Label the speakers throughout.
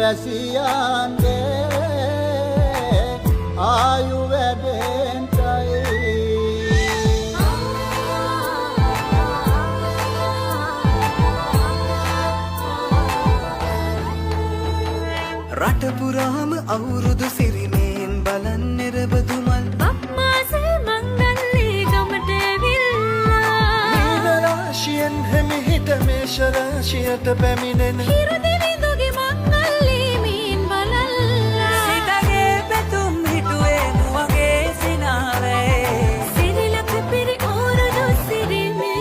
Speaker 1: වැසියන්ගේ ආයු වැඩෙන්ටයි
Speaker 2: රට පුරාම අවුරුදු සිරිමෙන් බලන් නිරබදුමල්
Speaker 3: බක්මාසේ මංගල්ලේ ගමට ඇවිල්ලා
Speaker 2: මීන රාශියෙන් හැමිහිට මේෂ රාශියට පැමිණෙන
Speaker 3: හිරු දෙවිඳුගේ මංගල්ලේ මීන් බලල්ලා
Speaker 2: සිතගේ පැතුම් හිටුවේ නුවගේ සිනාවේ
Speaker 3: සිරිලක පිරි ඕරුදු සිරිමේ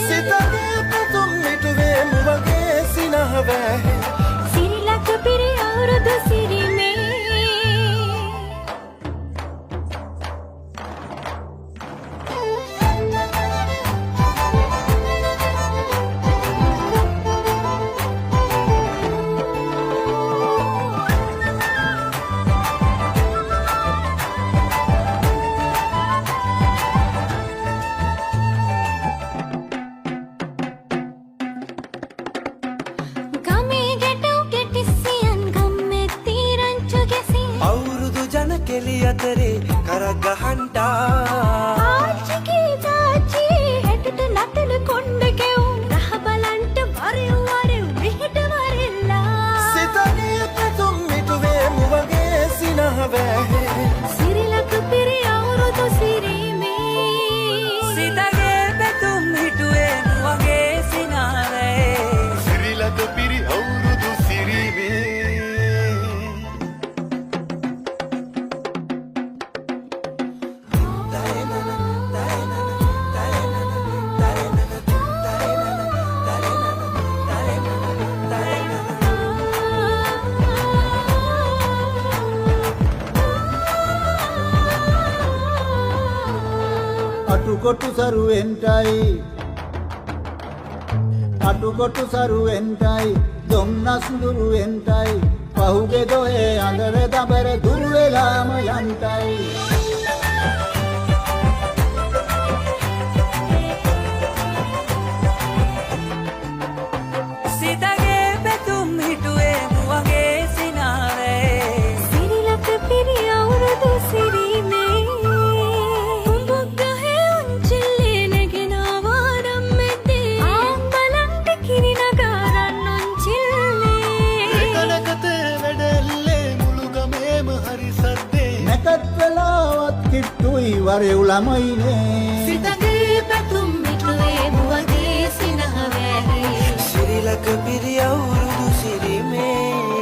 Speaker 2: සිතගේ පැතුම් හිටුවේ නුවගේ සිනාවේ
Speaker 3: සිරිලක පිරි ඕරුදු සිරිමේ ගමේ ගැටෝ කෙටිසියන් ගම්මෙත්ති රංචු ගැසී
Speaker 2: අවුරුදු ජන කෙලි අතරේ කරක් ගහන්ටා
Speaker 3: ආච්චිගේ තාච්චී හැටට නටන කොණ්ඩ කෙවුම් රහ බලන්ට වරෙව් වරෙව් විහිට වරෙල්ලා
Speaker 2: සිතගේ පැතුම් හිටුවේ නුවගේ සිනාවේ
Speaker 3: සිරිලක පිරි අවුරුදු සිරිමේ
Speaker 2: සිතගේ පැතුම් හිටුවේ නුවගේ සිනාවේ
Speaker 1: සිරිලක පිරි අවුරුදු සිරිමේ අටුකොටු සරුවෙන්ටයි දුම්නස් දුරුවෙන්ටයි පහුගේ දොහේ අඳර දබර දුර වෙලාම යන්ටයි
Speaker 2: සිතගේ පැතුම් හිටුවේ නුවගේ සිනාවේ
Speaker 3: සිරිලක පිරි අවුරුදු සිරිමේ උඹක් ගහේ උන්චිල්ලේ නැගෙන ආවාරම් මෙද්දේ ආම් බලන්ට කිරි නගාරන් උන්චිල්ලේ
Speaker 1: එකනකතේ වැඩල්ලේ මුළු ගමේම හරි සද්දේ නැකත් වෙලාවත් කිට්ටුයි වරෙව් ළමයිනේ
Speaker 3: සිතගේ පැතුම් මිටුවේ මුවගේ සිනහ වැහි
Speaker 2: සිරිලක පිරි අවුරුදු සිරිමේ